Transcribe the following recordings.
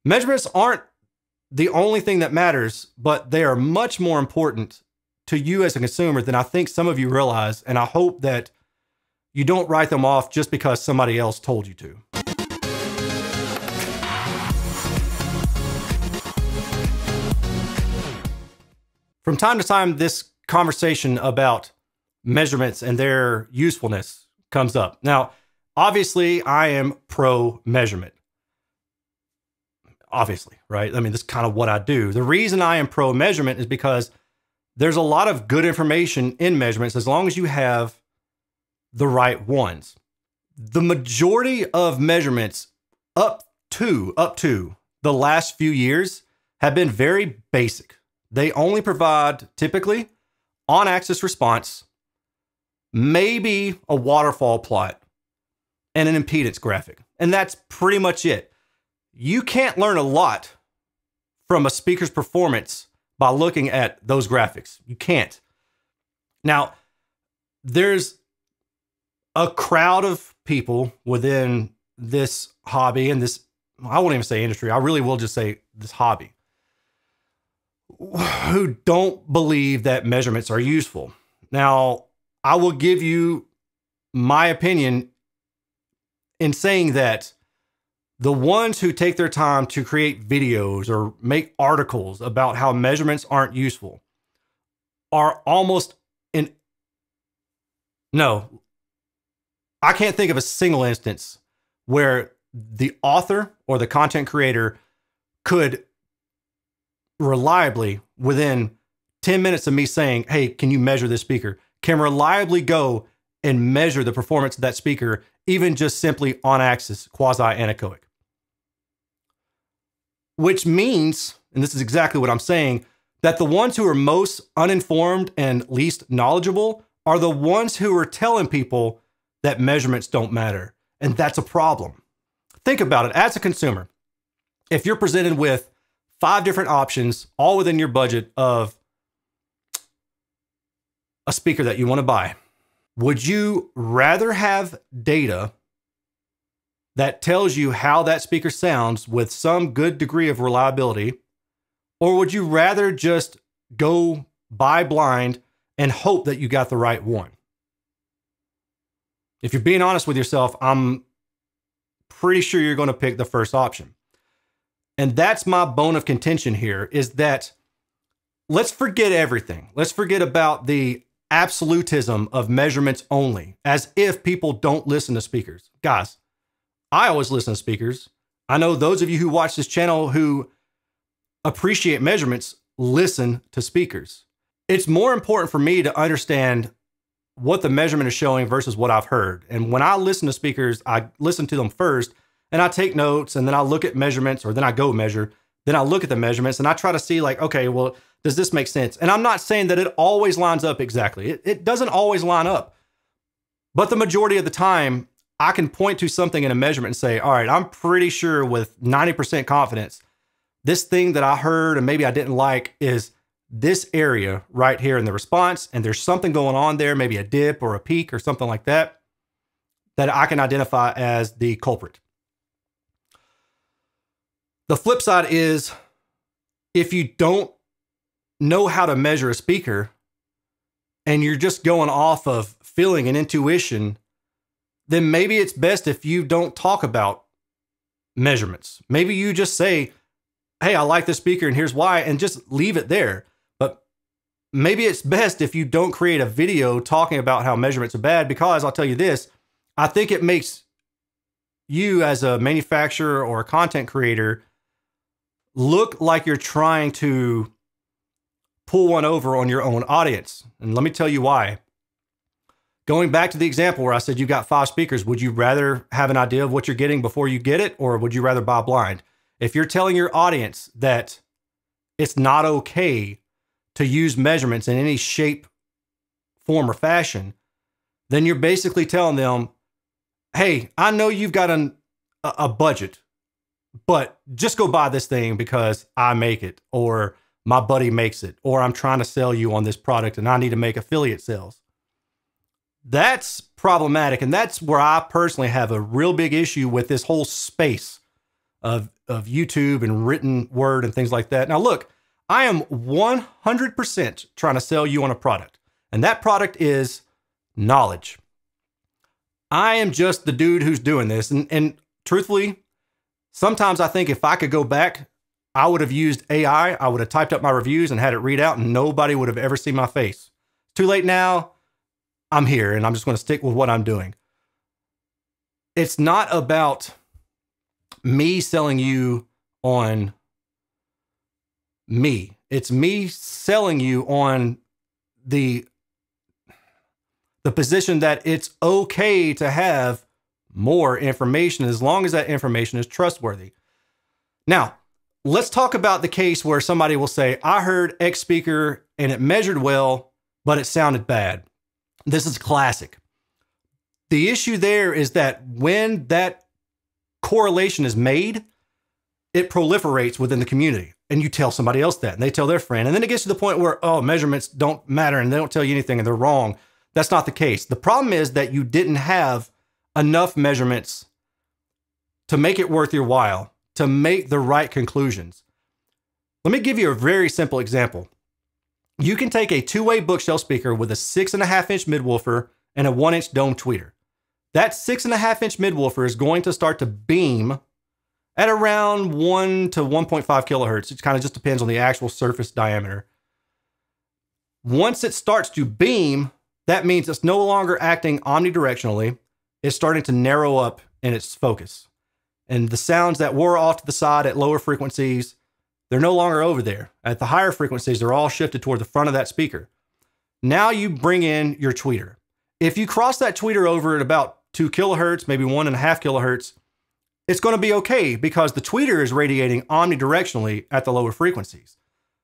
Measurements aren't the only thing that matters, but they are much more important to you as a consumer than I think some of you realize. And I hope that you don't write them off just because somebody else told you to. From time to time, this conversation about measurements and their usefulness comes up. Now, obviously, I am pro measurement. Obviously, right? I mean, this is kind of what I do. The reason I am pro measurement is because there's a lot of good information in measurements as long as you have the right ones. The majority of measurements up to the last few years have been very basic. They only provide typically on-axis response, maybe a waterfall plot, and an impedance graphic. And that's pretty much it. You can't learn a lot from a speaker's performance by looking at those graphics. You can't. Now, there's a crowd of people within this hobby and this, I won't even say industry, I really will just say this hobby, who don't believe that measurements are useful. Now, I will give you my opinion in saying that the ones who take their time to create videos or make articles about how measurements aren't useful are almost no, I can't think of a single instance where the author or the content creator could reliably, within 10 minutes of me saying, hey, can you measure this speaker, can reliably go and measure the performance of that speaker, even just simply on axis, quasi-anechoic. Which means, and this is exactly what I'm saying, that the ones who are most uninformed and least knowledgeable are the ones who are telling people that measurements don't matter. And that's a problem. Think about it as a consumer. If you're presented with 5 different options, all within your budget of a speaker that you want to buy, would you rather have data that tells you how that speaker sounds with some good degree of reliability, or would you rather just go buy blind and hope that you got the right one? If you're being honest with yourself, I'm pretty sure you're going to pick the first option. And that's my bone of contention here, is that let's forget everything. Let's forget about the absolutism of measurements only, as if people don't listen to speakers. Guys, I always listen to speakers. I know those of you who watch this channel who appreciate measurements listen to speakers. It's more important for me to understand what the measurement is showing versus what I've heard. And when I listen to speakers, I listen to them first and I take notes, and then I look at measurements, or then I go measure, then I look at the measurements and I try to see like, okay, well, does this make sense? And I'm not saying that it always lines up exactly. It doesn't always line up. But the majority of the time, I can point to something in a measurement and say, all right, I'm pretty sure with 90% confidence, this thing that I heard and maybe I didn't like is this area right here in the response. And there's something going on there, maybe a dip or a peak or something like that, that I can identify as the culprit. The flip side is, if you don't know how to measure a speaker and you're just going off of feeling and intuition, then maybe it's best if you don't talk about measurements. Maybe you just say, hey, I like this speaker and here's why, and just leave it there. But maybe it's best if you don't create a video talking about how measurements are bad, because I'll tell you this, I think it makes you as a manufacturer or a content creator look like you're trying to pull one over on your own audience. And let me tell you why. Going back to the example where I said you got 5 speakers, would you rather have an idea of what you're getting before you get it, or would you rather buy blind? If you're telling your audience that it's not okay to use measurements in any shape, form, or fashion, then you're basically telling them, hey, I know you've got a budget, but just go buy this thing because I make it, or my buddy makes it, or I'm trying to sell you on this product and I need to make affiliate sales. That's problematic. And that's where I personally have a real big issue with this whole space of YouTube and written word and things like that. Now, look, I am 100% trying to sell you on a product, and that product is knowledge. I am just the dude who's doing this. And truthfully, sometimes I think if I could go back, I would have used AI. I would have typed up my reviews and had it read out, and nobody would have ever seen my face. Too late now. I'm here, and I'm just going to stick with what I'm doing. It's not about me selling you on me. It's me selling you on the position that it's okay to have more information as long as that information is trustworthy. Now, let's talk about the case where somebody will say, I heard X speaker and it measured well, but it sounded bad. This is classic. The issue there is that when that correlation is made, it proliferates within the community. And you tell somebody else that, and they tell their friend. And then it gets to the point where, oh, measurements don't matter and they don't tell you anything and they're wrong. That's not the case. The problem is that you didn't have enough measurements to make it worth your while, to make the right conclusions. Let me give you a very simple example. You can take a two-way bookshelf speaker with a 6.5-inch midwoofer and a 1-inch dome tweeter. That 6.5-inch midwoofer is going to start to beam at around 1 to 1.5 kilohertz. It kind of just depends on the actual surface diameter. Once it starts to beam, that means it's no longer acting omnidirectionally. It's starting to narrow up in its focus. And the sounds that were off to the side at lower frequencies, they're no longer over there. At the higher frequencies, they're all shifted toward the front of that speaker. Now you bring in your tweeter. If you cross that tweeter over at about 2 kilohertz, maybe 1.5 kilohertz, it's going to be okay because the tweeter is radiating omnidirectionally at the lower frequencies.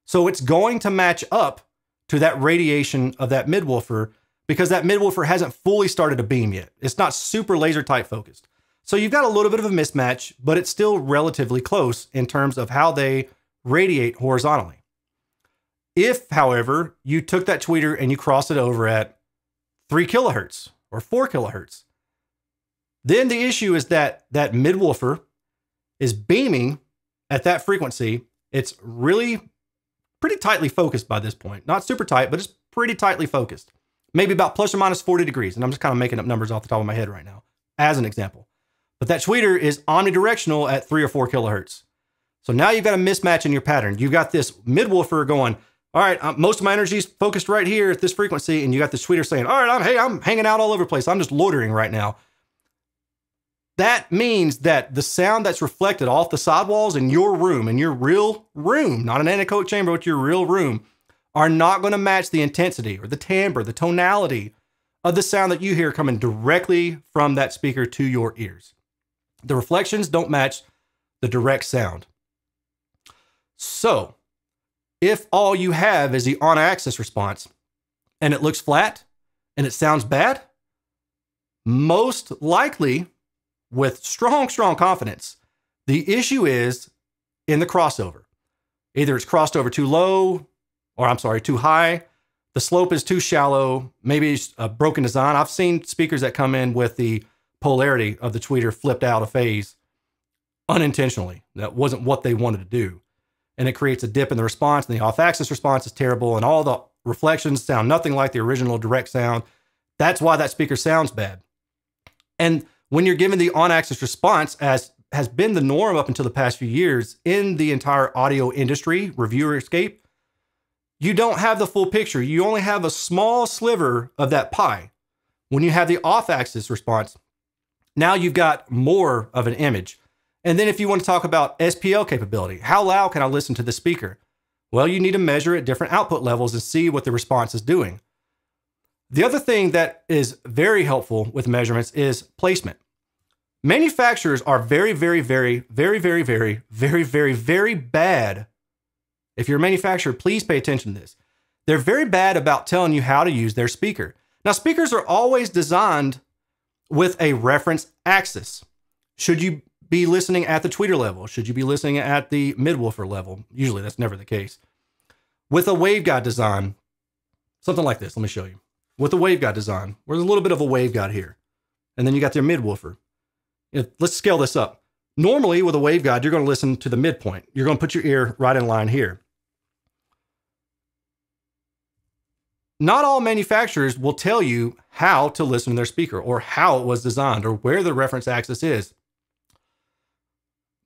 So it's going to match up to that radiation of that midwoofer because that midwoofer hasn't fully started to beam yet. It's not super laser tight focused. So you've got a little bit of a mismatch, but it's still relatively close in terms of how they radiate horizontally. If, however, you took that tweeter and you crossed it over at 3 kilohertz or 4 kilohertz, then the issue is that that midwoofer is beaming at that frequency. It's really pretty tightly focused by this point. Not super tight, but it's pretty tightly focused. Maybe about plus or minus 40 degrees. And I'm just kind of making up numbers off the top of my head right now as an example. But that tweeter is omnidirectional at 3 or 4 kilohertz. So now you've got a mismatch in your pattern. You've got this midwoofer going, all right, most of my energy is focused right here at this frequency. And you got this tweeter saying, all right, I'm hanging out all over the place. I'm just loitering right now. That means that the sound that's reflected off the sidewalls in your real room, not an anechoic chamber, but your real room, are not going to match the intensity or the timbre, the tonality of the sound that you hear coming directly from that speaker to your ears. The reflections don't match the direct sound. So if all you have is the on-axis response and it looks flat and it sounds bad, most likely, with strong confidence, the issue is in the crossover. Either it's crossed over too low, too high. The slope is too shallow. Maybe it's a broken design. I've seen speakers that come in with the polarity of the tweeter flipped out of phase unintentionally. That wasn't what they wanted to do. And it creates a dip in the response, and the off-axis response is terrible, and all the reflections sound nothing like the original direct sound. That's why that speaker sounds bad. And when you're given the on-axis response, as has been the norm up until the past few years in the entire audio industry, reviewerscape, you don't have the full picture. You only have a small sliver of that pie. When you have the off-axis response, now you've got more of an image. And then if you want to talk about SPL capability, how loud can I listen to the speaker? Well, you need to measure at different output levels and see what the response is doing. The other thing that is very helpful with measurements is placement. Manufacturers are very bad. If you're a manufacturer, please pay attention to this. They're very bad about telling you how to use their speaker. Now, speakers are always designed with a reference axis. Should you be listening at the tweeter level? Should you be listening at the midwoofer level? Usually that's never the case. With a waveguide design, something like this, let me show you. With a waveguide design, there's a little bit of a waveguide here. And then you got your midwoofer. Let's scale this up. Normally with a waveguide, you're going to listen to the midpoint. You're going to put your ear right in line here. Not all manufacturers will tell you how to listen to their speaker or how it was designed or where the reference axis is.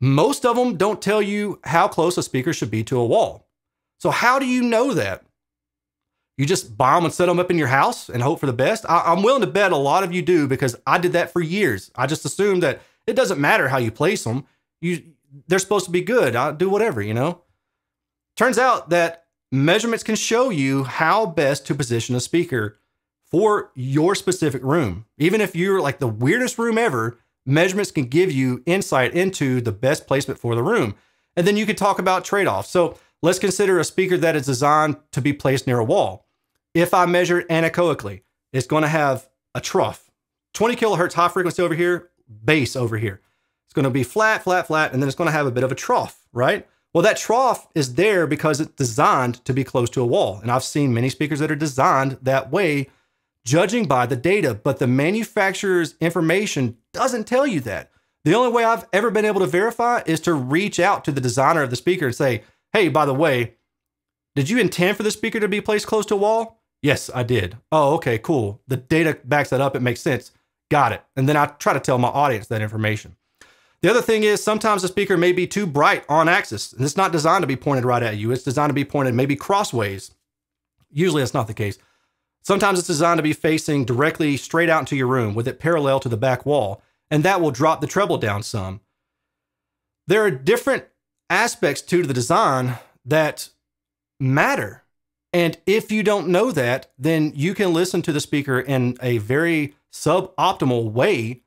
Most of them don't tell you how close a speaker should be to a wall. So how do you know that? You just buy them and set them up in your house and hope for the best? I'm willing to bet a lot of you do, because I did that for years. I just assumed that it doesn't matter how you place them. They're supposed to be good. I'll do whatever, you know? Turns out that measurements can show you how best to position a speaker for your specific room. Even if you're like the weirdest room ever, measurements can give you insight into the best placement for the room. And then you can talk about trade-offs. So let's consider a speaker that is designed to be placed near a wall. If I measure it anechoically, it's going to have a trough. 20 kilohertz high frequency over here, bass over here. It's going to be flat, flat, flat, and then it's going to have a bit of a trough, right? Well, that trough is there because it's designed to be close to a wall. And I've seen many speakers that are designed that way, judging by the data, but the manufacturer's information doesn't tell you that. The only way I've ever been able to verify is to reach out to the designer of the speaker and say, hey, by the way, did you intend for the speaker to be placed close to a wall? Yes, I did. Oh, okay, cool. The data backs that up. It makes sense. Got it. And then I try to tell my audience that information. The other thing is sometimes the speaker may be too bright on axis, and it's not designed to be pointed right at you. It's designed to be pointed maybe crossways. Usually that's not the case. Sometimes it's designed to be facing directly straight out into your room with it parallel to the back wall, and that will drop the treble down some. There are different aspects to the design that matter. And if you don't know that, then you can listen to the speaker in a very suboptimal way,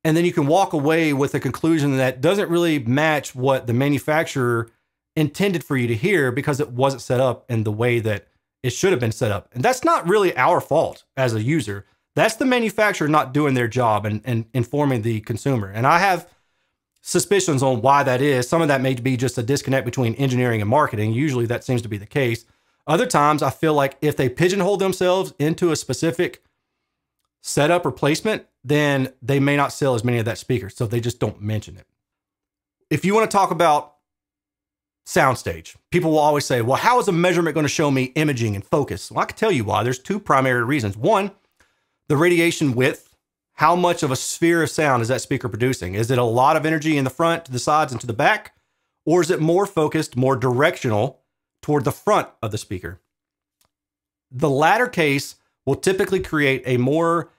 and then you can walk away with a conclusion that doesn't really match what the manufacturer intended for you to hear because it wasn't set up in the way that it should have been set up. And that's not really our fault as a user. That's the manufacturer not doing their job and informing the consumer. And I have suspicions on why that is. Some of that may be just a disconnect between engineering and marketing. Usually that seems to be the case. Other times I feel like if they pigeonhole themselves into a specific setup or placement, then they may not sell as many of that speaker. So they just don't mention it. If you want to talk about soundstage, people will always say, well, how is a measurement going to show me imaging and focus? Well, I can tell you why. There's two primary reasons. One, the radiation width. How much of a sphere of sound is that speaker producing? Is it a lot of energy in the front, to the sides, and to the back? Or is it more focused, more directional toward the front of the speaker? The latter case will typically create a more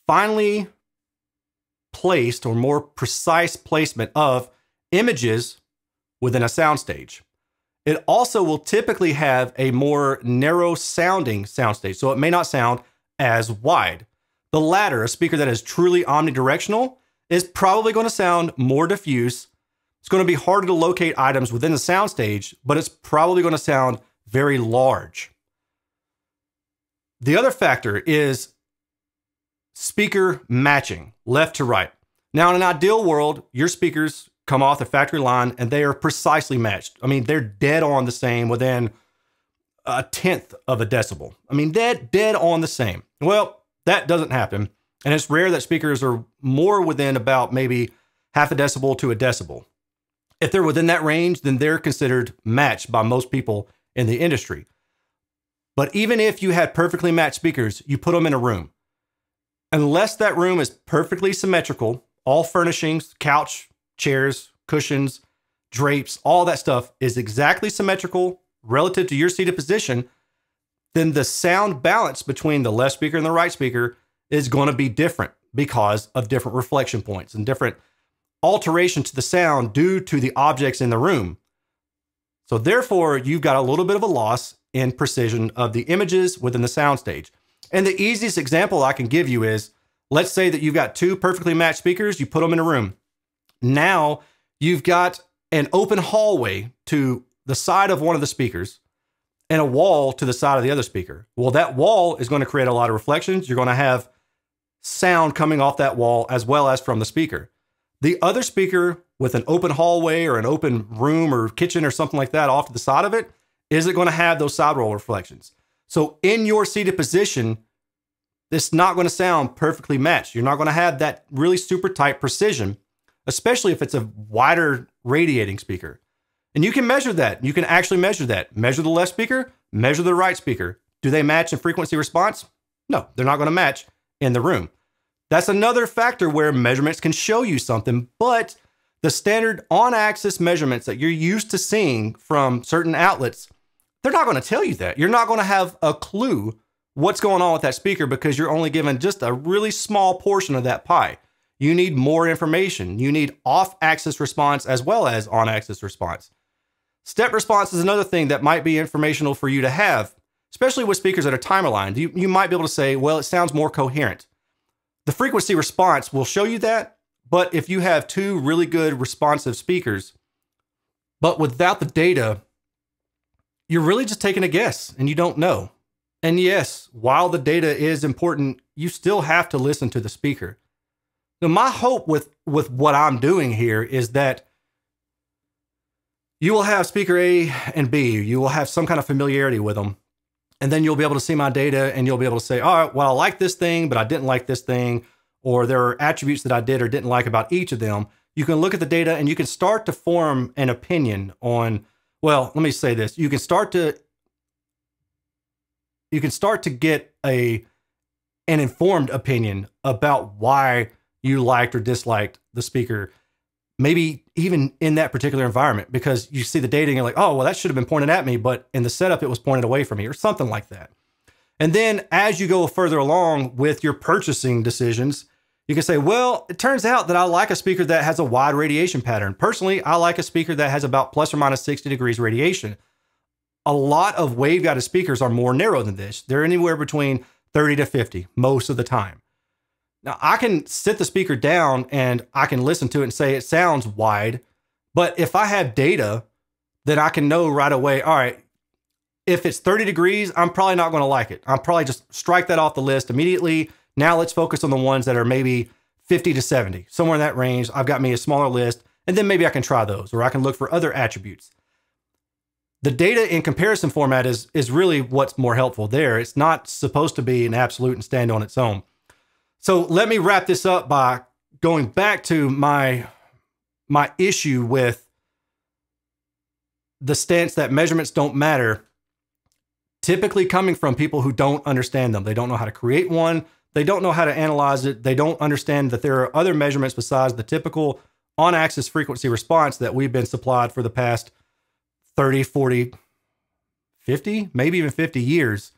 finely placed or more precise placement of images within a soundstage. It also will typically have a more narrow sounding soundstage, so it may not sound as wide. The latter, a speaker that is truly omnidirectional, is probably going to sound more diffuse. It's going to be harder to locate items within the soundstage, but it's probably going to sound very large. The other factor is speaker matching, left to right. Now, in an ideal world, your speakers come off the factory line and they are precisely matched. I mean, they're dead on the same within a tenth of a decibel. I mean, dead on the same. Well, that doesn't happen. And it's rare that speakers are more within about maybe half a decibel to a decibel. If they're within that range, then they're considered matched by most people in the industry. But even if you had perfectly matched speakers, you put them in a room. Unless that room is perfectly symmetrical, all furnishings, couch, chairs, cushions, drapes, all that stuff is exactly symmetrical relative to your seated position, then the sound balance between the left speaker and the right speaker is going to be different because of different reflection points and different alteration to the sound due to the objects in the room. So therefore, you've got a little bit of a loss in precision of the images within the soundstage. And the easiest example I can give you is, let's say that you've got two perfectly matched speakers, you put them in a room. Now you've got an open hallway to the side of one of the speakers and a wall to the side of the other speaker. Well, that wall is going to create a lot of reflections. You're going to have sound coming off that wall as well as from the speaker. The other speaker with an open hallway or an open room or kitchen or something like that off to the side of it, isn't going to have those side roll reflections. So in your seated position, it's not going to sound perfectly matched. You're not going to have that really super tight precision especially if it's a wider radiating speaker. And you can measure that. You can actually measure that. Measure the left speaker, measure the right speaker. Do they match in frequency response? No, they're not going to match in the room. That's another factor where measurements can show you something, but the standard on-axis measurements that you're used to seeing from certain outlets, they're not going to tell you that. You're not going to have a clue what's going on with that speaker because you're only given just a really small portion of that pie. You need more information. You need off-axis response as well as on-axis response. Step response is another thing that might be informational for you to have, especially with speakers that are timer lined. You might be able to say, well, it sounds more coherent. The frequency response will show you that, but if you have two really good responsive speakers, but without the data, you're really just taking a guess and you don't know. And yes, while the data is important, you still have to listen to the speaker. Now, my hope with what I'm doing here is that you will have speaker A and B. You will have some kind of familiarity with them. And then you'll be able to see my data and you'll be able to say, all right, well, I like this thing, but I didn't like this thing. Or there are attributes that I did or didn't like about each of them. You can look at the data and you can start to form an opinion on, well, let me say this. You can start to get an informed opinion about why you liked or disliked the speaker, maybe even in that particular environment, because you see the data and you're like, oh, well, that should have been pointed at me, but in the setup, it was pointed away from me or something like that. And then as you go further along with your purchasing decisions, you can say, well, it turns out that I like a speaker that has a wide radiation pattern. Personally, I like a speaker that has about plus or minus 60 degrees radiation. A lot of waveguided speakers are more narrow than this. They're anywhere between 30 to 50 most of the time. Now, I can sit the speaker down and I can listen to it and say it sounds wide, but if I have data, then I can know right away, all right, if it's 30 degrees, I'm probably not going to like it. I'll probably just strike that off the list immediately. Now let's focus on the ones that are maybe 50 to 70, somewhere in that range. I've got me a smaller list, and then maybe I can try those, or I can look for other attributes. The data in comparison format is really what's more helpful there. It's not supposed to be an absolute and stand on its own. So let me wrap this up by going back to my issue with the stance that measurements don't matter, typically coming from people who don't understand them. They don't know how to create one. They don't know how to analyze it. They don't understand that there are other measurements besides the typical on-axis frequency response that we've been supplied for the past 30, 40, 50, maybe even 50 years,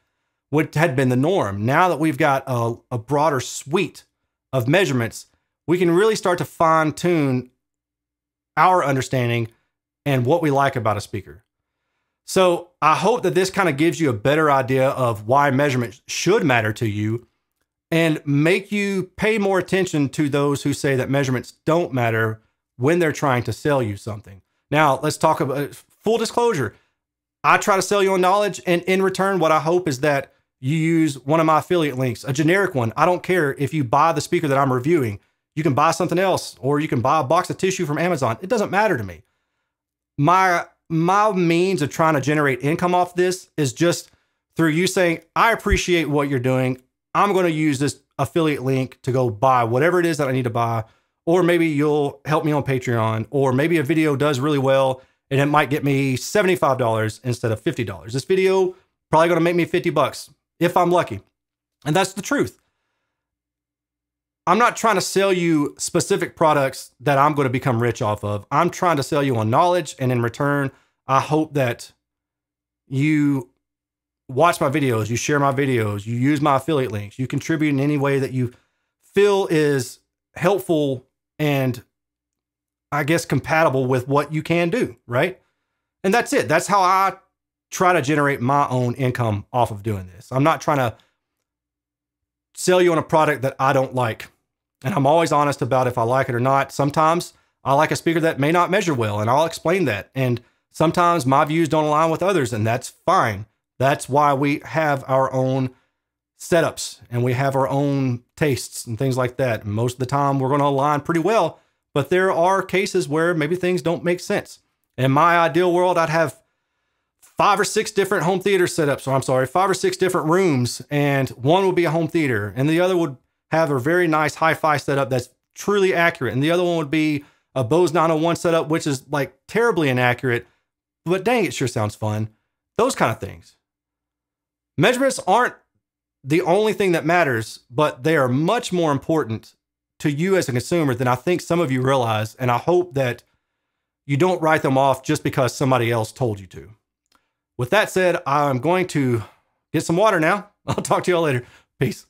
what had been the norm. Now that we've got a broader suite of measurements, we can really start to fine-tune our understanding and what we like about a speaker. So I hope that this kind of gives you a better idea of why measurements should matter to you and make you pay more attention to those who say that measurements don't matter when they're trying to sell you something. Now, let's talk about full disclosure. I try to sell you on knowledge, and in return, what I hope is that you use one of my affiliate links, a generic one. I don't care if you buy the speaker that I'm reviewing. You can buy something else, or you can buy a box of tissue from Amazon. It doesn't matter to me. My means of trying to generate income off this is just through you saying, I appreciate what you're doing. I'm going to use this affiliate link to go buy whatever it is that I need to buy. Or maybe you'll help me on Patreon, or maybe a video does really well and it might get me $75 instead of $50. This video probably going to make me $50 if I'm lucky. And that's the truth. I'm not trying to sell you specific products that I'm going to become rich off of. I'm trying to sell you on knowledge. And in return, I hope that you watch my videos, you share my videos, you use my affiliate links, you contribute in any way that you feel is helpful and I guess compatible with what you can do, right? And that's it. That's how I try to generate my own income off of doing this. I'm not trying to sell you on a product that I don't like. And I'm always honest about if I like it or not. Sometimes I like a speaker that may not measure well, and I'll explain that. And sometimes my views don't align with others, and that's fine. That's why we have our own setups and we have our own tastes and things like that. And most of the time we're going to align pretty well, but there are cases where maybe things don't make sense. In my ideal world, I'd have 5 or 6 different home theater setups. Or I'm sorry, 5 or 6 different rooms, and one would be a home theater and the other would have a very nice hi-fi setup that's truly accurate. And the other one would be a Bose 901 setup, which is like terribly inaccurate, but dang, it sure sounds fun. Those kind of things. Measurements aren't the only thing that matters, but they are much more important to you as a consumer than I think some of you realize. And I hope that you don't write them off just because somebody else told you to. With that said, I'm going to get some water now. I'll talk to y'all later. Peace.